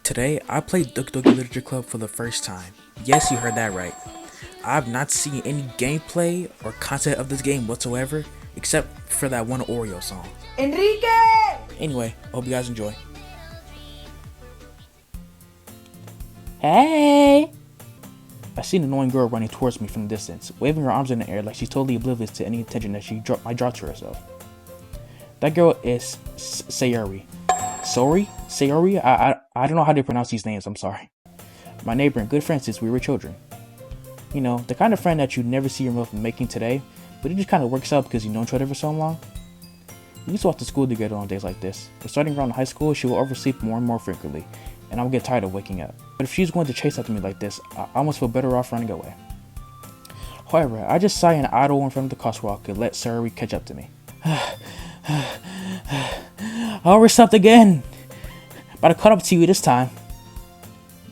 Today, I played Doki Literature Club for the first time. Yes, you heard that right. I have not seen any gameplay or content of this game whatsoever, except for that one Oreo song. Enrique! Anyway, hope you guys enjoy. Hey! I see an annoying girl running towards me from the distance, waving her arms in the air like she's totally oblivious to any attention that she might draw to herself. That girl is Sayori. Sorry? Sayori? I don't know how to pronounce these names, I'm sorry. My neighbor and good friend since we were children. You know, the kind of friend that you never see yourself making today, but it just kind of works out because you've known each other for so long. We used to walk to school together on days like this, but starting around high school, she will oversleep more and more frequently, and I would get tired of waking up. But if she's going to chase after me like this, I almost feel better off running away. However, I just sigh and idle in front of the crosswalk and let Sayori catch up to me. I overslept again, but I caught up to you this time.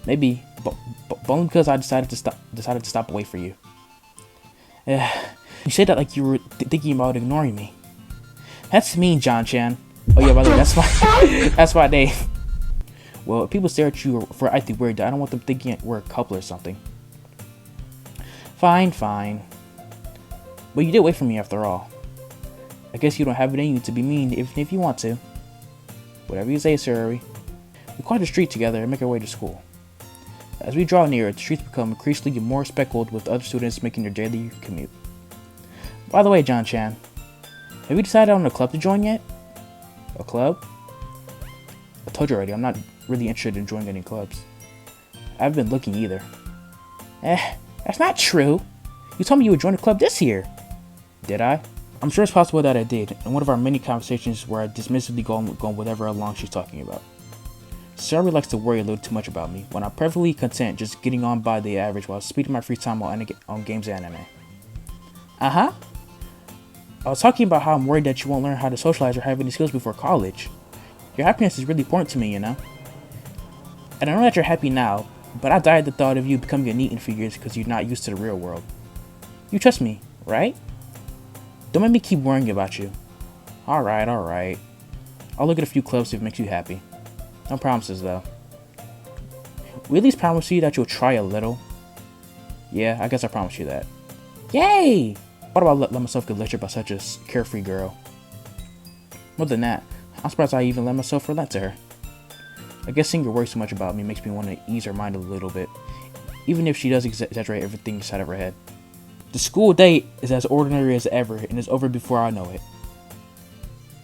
Maybe, but only because I decided to stop away for you. You said that like you were thinking about ignoring me. That's mean, John-chan. Oh yeah, by the way, that's my name. Well, if people stare at you for acting weird, I don't want them thinking we're a couple or something. Fine. But you did wait for me after all. I guess you don't have it in you to be mean even if you want to. Whatever you say, Sayori. We cross the street together and make our way to school. As we draw near, the streets become increasingly more speckled with other students making their daily commute. By the way, John-chan, have you decided on a club to join yet? A club? I told you already, I'm not really interested in joining any clubs. I haven't been looking either. That's not true. You told me you would join a club this year. Did I? I'm sure it's possible that I did, in one of our many conversations where I dismissively go on whatever along she's talking about. Sayori likes to worry a little too much about me, when I'm perfectly content just getting on by the average while spending my free time on games and anime. Uh-huh. I was talking about how I'm worried that you won't learn how to socialize or have any skills before college. Your happiness is really important to me, you know? And I know that you're happy now, but I die at the thought of you becoming a neat in figures because you're not used to the real world. You trust me, right? Don't make me keep worrying about you. Alright. I'll look at a few clubs if it makes you happy. No promises, though. We at least promise you that you'll try a little. Yeah, I guess I promise you that. Yay! What about let myself get lectured by such a carefree girl? More than that, I'm surprised I even let myself relent to her. I guess seeing her worry so much about me makes me want to ease her mind a little bit, even if she does exaggerate everything inside of her head. The school day is as ordinary as ever and is over before I know it.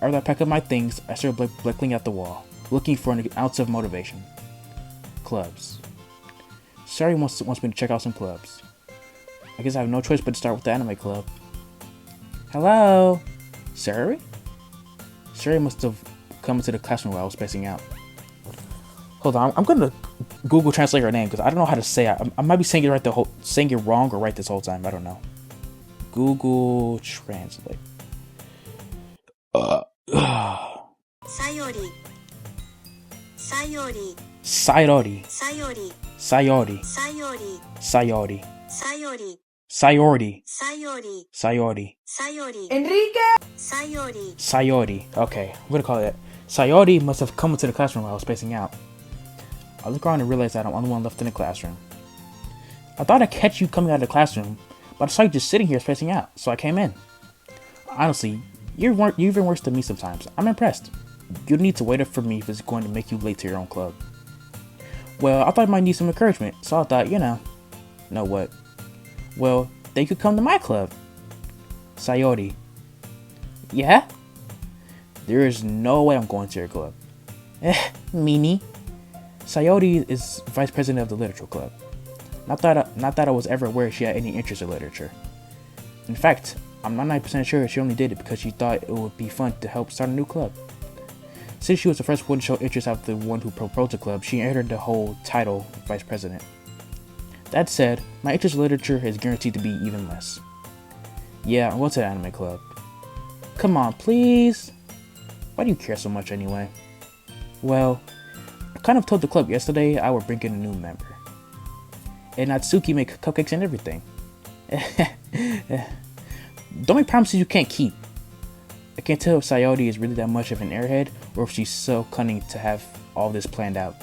After I pack up my things, I start blinking at the wall, looking for an ounce of motivation. Clubs. Sayori wants me to check out some clubs. I guess I have no choice but to start with the anime club. Hello? Sayori? Sayori must have come into the classroom while I was spacing out. Hold on, I'm gonna Google translate her name because I don't know how to say it. I might be saying it saying it wrong or right this whole time. I don't know. Google Translate. Sayori. Sayori. Sayori. Sayori. Sayori. Sayori. Sayori. Sayori. Sayori. Sayori. Sayori. Enrique. Sayori. Sayori. Okay, I'm gonna call it that. Sayori must have come into the classroom while I was spacing out. I look around and realize that I'm the only one left in the classroom. I thought I'd catch you coming out of the classroom, but I saw you just sitting here spacing out, so I came in. Honestly, you're even worse than me sometimes. I'm impressed. You don't need to wait up for me if it's going to make you late to your own club. Well, I thought I might need some encouragement, so I thought, know what? Well, then you could come to my club. Sayori. Yeah? There is no way I'm going to your club. Meanie. Sayori is vice president of the literature club. Not that I was ever aware she had any interest in literature. In fact, I'm 99% sure she only did it because she thought it would be fun to help start a new club. Since she was the first one to show interest after the one who proposed the club, she earned the whole title vice president. That said, my interest in literature is guaranteed to be even less. Yeah, I'm going to the anime club. Come on, please. Why do you care so much anyway? Well, I kind of told the club yesterday I would bring in a new member. And Natsuki make cupcakes and everything. Don't make promises you can't keep. I can't tell if Sayori is really that much of an airhead or if she's so cunning to have all this planned out.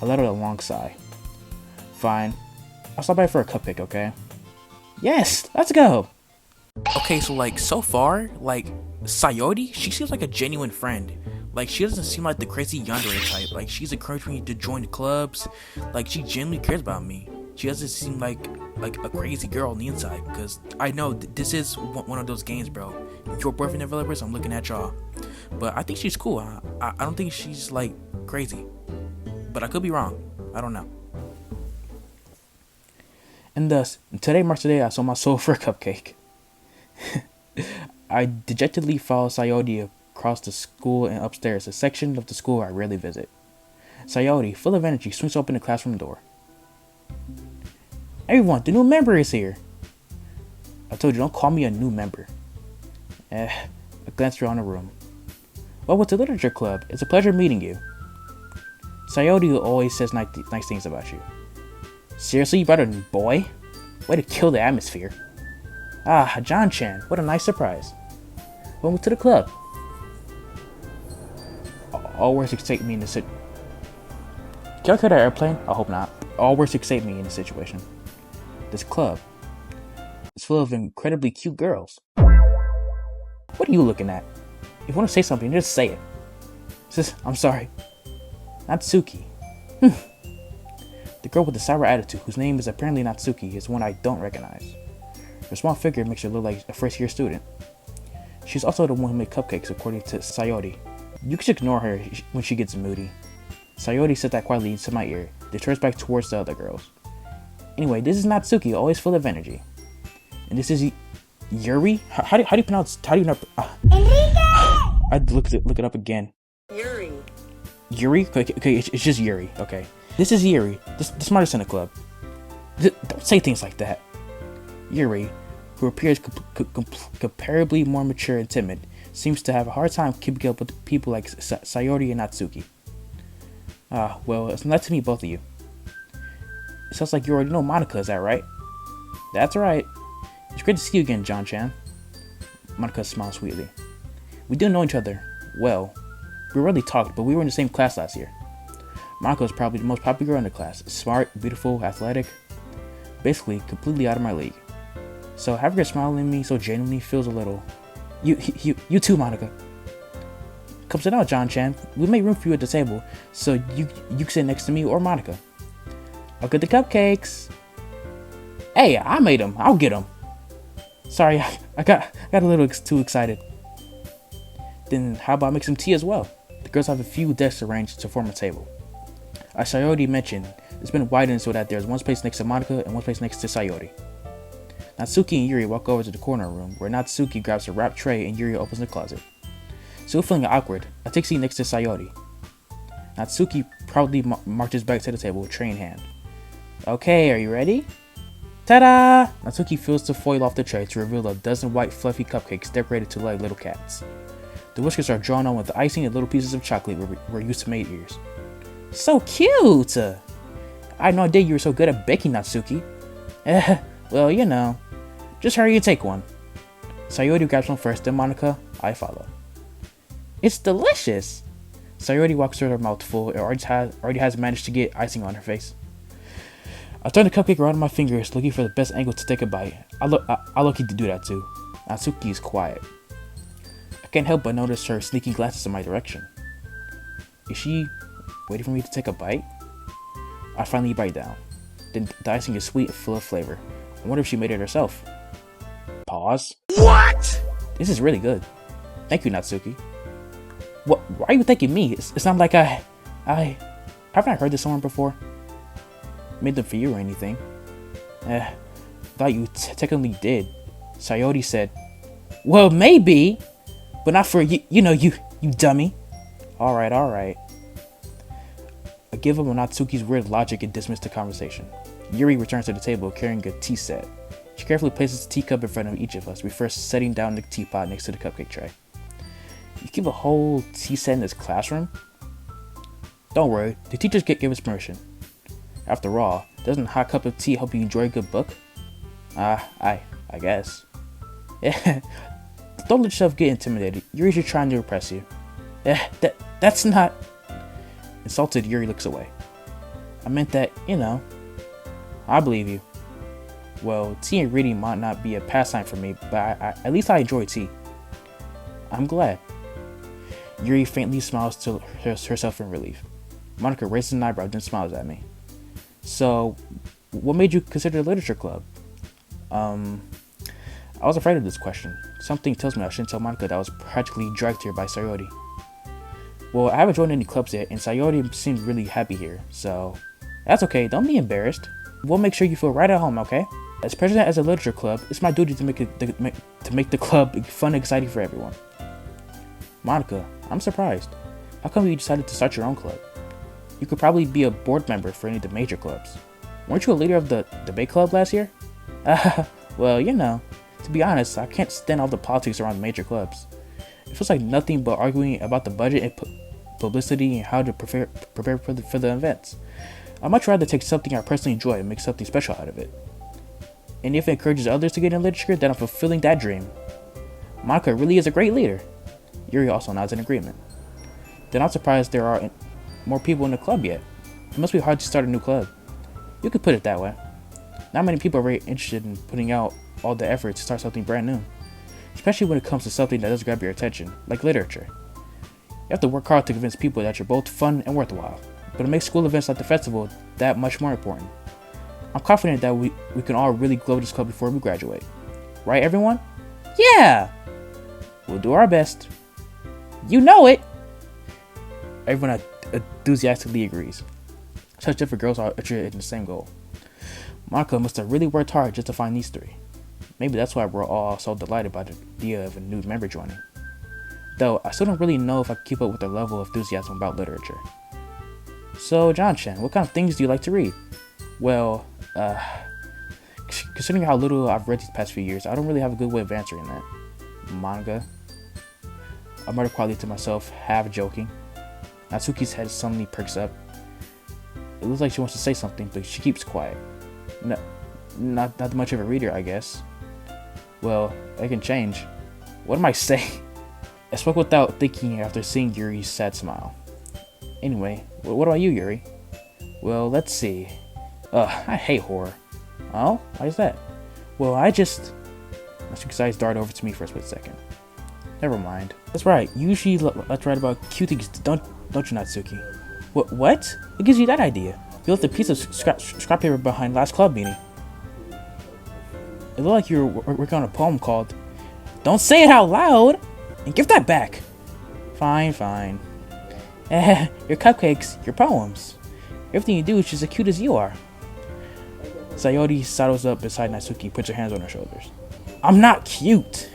I let out a long sigh. Fine. I'll stop by for a cupcake, okay? Yes! Let's go! Okay, so like, so far, like, Sayori, she seems like a genuine friend. Like, she doesn't seem like the crazy yandere type. Like, she's encouraged me to join the clubs. Like, she genuinely cares about me. She doesn't seem like a crazy girl on the inside. Because I know this is one of those games, bro. Your boyfriend developers, I'm looking at y'all. But I think she's cool. I don't think she's, like, crazy. But I could be wrong. I don't know. And thus, today marks the day I sold my soul for a cupcake. I dejectedly followed Sayori across the school and upstairs, a section of the school I rarely visit. Sayori, full of energy, swings open the classroom door. Everyone, the new member is here. I told you, don't call me a new member. I glanced around the room. Well, what's the literature club? It's a pleasure meeting you. Sayori always says nice things about you. Seriously, you brought a boy? Way to kill the atmosphere. Ah, John-chan, what a nice surprise. Welcome to the club. All words escape me in this Can I cut our airplane? I hope not. All words escape me in this situation. This club is full of incredibly cute girls. What are you looking at? If you want to say something, just say it. I'm sorry. Natsuki. The girl with the sour attitude, whose name is apparently Natsuki, is one I don't recognize. Her small figure makes her look like a first-year student. She's also the one who made cupcakes, according to Sayori. You can just ignore her when she gets moody. Sayori said that quietly into my ear, then turns back towards the other girls. Anyway, this is Natsuki, always full of energy. And this is Yuri? How do you pronounce... How do you not... Enrique! I'd look it up again. Yuri. Yuri? Okay, it's just Yuri. Okay. This is Yuri, the smartest in the club. Don't say things like that. Yuri, who appears comparably more mature and timid, seems to have a hard time keeping up with people like Sayori and Natsuki. Well, it's nice to meet both of you. It sounds like you already know Monica, is that right? That's right. It's great to see you again, John-chan. Monica smiled sweetly. We do know each other well. We rarely talked, but we were in the same class last year. Monica was probably the most popular girl in the class. Smart, beautiful, athletic. Basically, completely out of my league. So having her smiling at me so genuinely feels a little... You too, Monica. Come sit down, John-chan. We made room for you at the table, so you can sit next to me or Monica. I'll get the cupcakes. Hey, I made them. I'll get them. Sorry, I got a little too excited. Then how about make some tea as well? The girls have a few desks arranged to form a table. As Sayori mentioned, it's been widened so that there's one space next to Monica and one space next to Sayori. Natsuki and Yuri walk over to the corner room, where Natsuki grabs a wrapped tray and Yuri opens the closet. Still feeling awkward, I take a seat next to Sayori. Natsuki proudly marches back to the table, tray in hand. Okay, are you ready? Ta-da! Natsuki fills the foil off the tray to reveal a dozen white fluffy cupcakes decorated to look like little cats. The whiskers are drawn on with the icing and little pieces of chocolate were used to make ears. So cute! I had no idea you were so good at baking, Natsuki. Well, you know. Just hurry and take one. Sayori grabs one first, then Monica, I follow. It's delicious! Sayori walks through her mouth full and already has managed to get icing on her face. I turn the cupcake around on my fingers, looking for the best angle to take a bite. I lucky to do that too. Natsuki is quiet. I can't help but notice her sneaking glances in my direction. Is she waiting for me to take a bite? I finally bite down. The icing is sweet and full of flavor. I wonder if she made it herself. Pause. What? This is really good. Thank you, Natsuki. What? Why are you thanking me? It's not like haven't I heard this somewhere before? Made them for you or anything? Thought you technically did. Sayori said, well, maybe, but not for you. You know, you dummy. All right. I give up on Natsuki's weird logic and dismiss the conversation. Yuri returns to the table carrying a tea set. She carefully places the teacup in front of each of us before setting down the teapot next to the cupcake tray. You keep a whole tea set in this classroom? Don't worry, the teachers give us permission. After all, doesn't a hot cup of tea help you enjoy a good book? I guess. Yeah, don't let yourself get intimidated. Yuri's just trying to impress you. That's not... Insulted, Yuri looks away. I meant that, I believe you. Well, tea and reading might not be a pastime for me, but at least I enjoy tea. I'm glad. Yuri faintly smiles to herself in relief. Monica raises an eyebrow, then smiles at me. So, what made you consider the literature club? I was afraid of this question. Something tells me I shouldn't tell Monica that I was practically dragged here by Sayori. Well, I haven't joined any clubs yet, and Sayori seems really happy here, so that's okay. Don't be embarrassed. We'll make sure you feel right at home, okay? As president of a literature club, it's my duty to make the club fun and exciting for everyone. Monica, I'm surprised. How come you decided to start your own club? You could probably be a board member for any of the major clubs. Weren't you a leader of the debate club last year? Well, to be honest, I can't stand all the politics around the major clubs. It feels like nothing but arguing about the budget and publicity and how to prepare for the events. I'd much rather take something I personally enjoy and make something special out of it. And if it encourages others to get in literature, then I'm fulfilling that dream. Monica really is a great leader. Yuri also nods in agreement. Then I'm surprised there aren't more people in the club yet. It must be hard to start a new club. You could put it that way. Not many people are very interested in putting out all the effort to start something brand new. Especially when it comes to something that does grab your attention, like literature. You have to work hard to convince people that you're both fun and worthwhile. But it makes school events like the festival that much more important. I'm confident that we can all really grow this club before we graduate. Right, everyone? Yeah! We'll do our best. You know it! Everyone enthusiastically agrees. Such different girls are interested in the same goal. Monica must have really worked hard just to find these three. Maybe that's why we're all so delighted by the idea of a new member joining. Though, I still don't really know if I can keep up with their level of enthusiasm about literature. So, John-chan, what kind of things do you like to read? Well, considering how little I've read these past few years, I don't really have a good way of answering that. Manga. I muttered quietly to myself, half joking. Natsuki's head suddenly perks up. It looks like she wants to say something, but she keeps quiet. Not much of a reader, I guess. Well, I can change. What am I saying? I spoke without thinking after seeing Yuri's sad smile. Anyway, what about you, Yuri? Well, let's see. I hate horror. Oh? Why is that? Well, Natsuki's eyes dart over to me for a split second. Never mind. That's right. You usually like to write about cute things, don't you, Natsuki? What? What gives you that idea? You left a piece of scrap paper behind last club meeting. It looked like you were working on a poem called "Don't Say It Out Loud" and give that back. Fine. Your cupcakes, your poems. Everything you do is just as cute as you are. Sayori sidles up beside Natsuki, puts her hands on her shoulders. I'm not cute.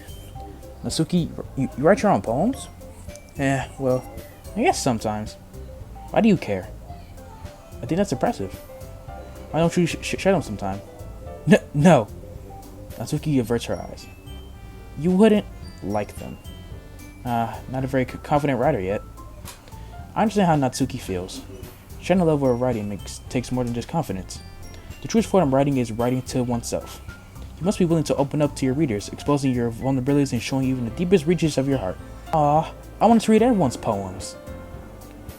Natsuki, you write your own poems? Well, I guess sometimes. Why do you care? I think that's impressive. Why don't you share them sometime? No. Natsuki averts her eyes. You wouldn't like them. Not a very confident writer yet. I understand how Natsuki feels. Sharing a level of writing takes more than just confidence. The truest form of writing is writing to oneself. You must be willing to open up to your readers, exposing your vulnerabilities and showing even the deepest reaches of your heart. I wanted to read everyone's poems.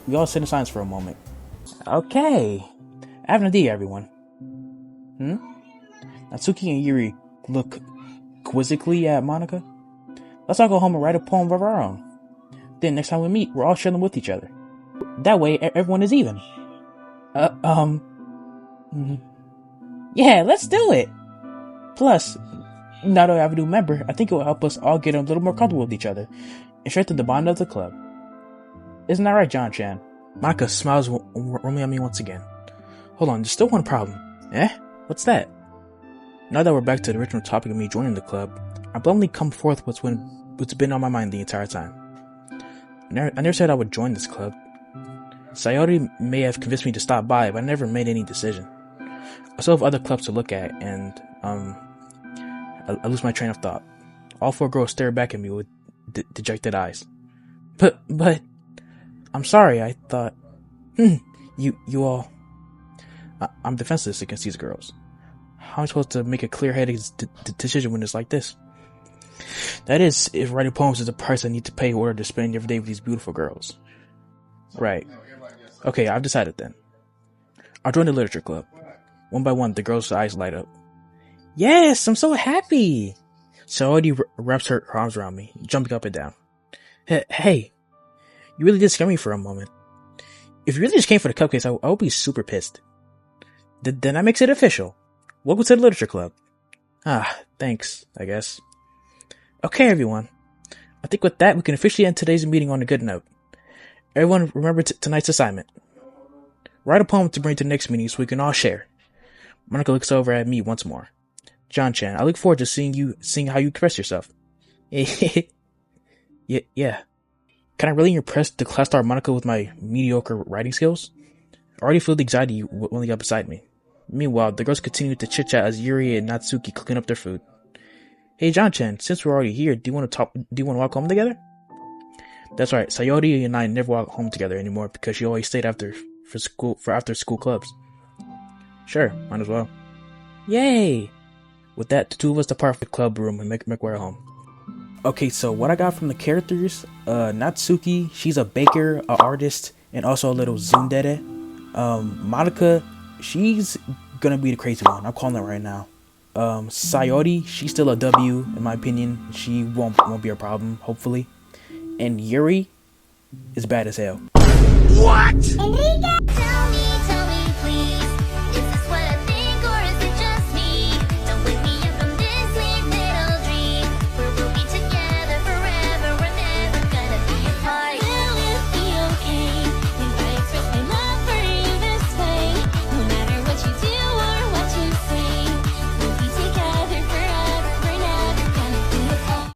We all sit in silence for a moment. Okay. I have an idea, everyone. Natsuki and Yuri look quizzically at Monica. Let's all go home and write a poem of our own. Then next time we meet, we'll all share them with each other. That way, everyone is even. Yeah, let's do it! Plus, now that I have a new member, I think it will help us all get a little more comfortable with each other and strengthen the bond of the club. Isn't that right, John-chan? Monica smiles warmly at me once again. Hold on, there's still one problem. What's that? Now that we're back to the original topic of me joining the club, I bluntly come forth what's been on my mind the entire time. I never said I would join this club. Sayori may have convinced me to stop by, but I never made any decision. I still have other clubs to look at, and I lose my train of thought. All four girls stare back at me with dejected eyes. But I'm sorry. I thought you all. I'm defenseless against these girls. How am I supposed to make a clear-headed decision when it's like this? That is, if writing poems is the price I need to pay in order to spend every day with these beautiful girls. Right. Okay, I've decided then. I'll join the literature club. One by one, the girl's eyes light up. Yes, I'm so happy! Sayori wraps her arms around me, jumping up and down. Hey, you really did scare me for a moment. If you really just came for the cupcakes, I would be super pissed. Then that makes it official. Welcome to the literature club. Thanks, I guess. Okay, everyone. I think with that, we can officially end today's meeting on a good note. Everyone remember tonight's assignment. Write a poem to bring to the next meeting so we can all share. Monica looks over at me once more. John-chan, I look forward to seeing how you express yourself. Yeah. Can I really impress the class star Monica with my mediocre writing skills? I already feel the anxiety welling up beside me. Meanwhile, the girls continue to chit-chat as Yuri and Natsuki clean up their food. Hey John-chan, since we're already here, do you want to walk home together? That's right, Sayori and I never walk home together anymore because she always stayed for after school clubs. Sure, might as well. Yay! With that, the two of us depart the club room and make our way home. Okay, so what I got from the characters, Natsuki, she's a baker, an artist, and also a little tsundere. Monica, she's gonna be the crazy one. I'm calling it right now. Sayori, she's still a W, in my opinion. She won't be a problem, hopefully. And Yuri is bad as hell. What?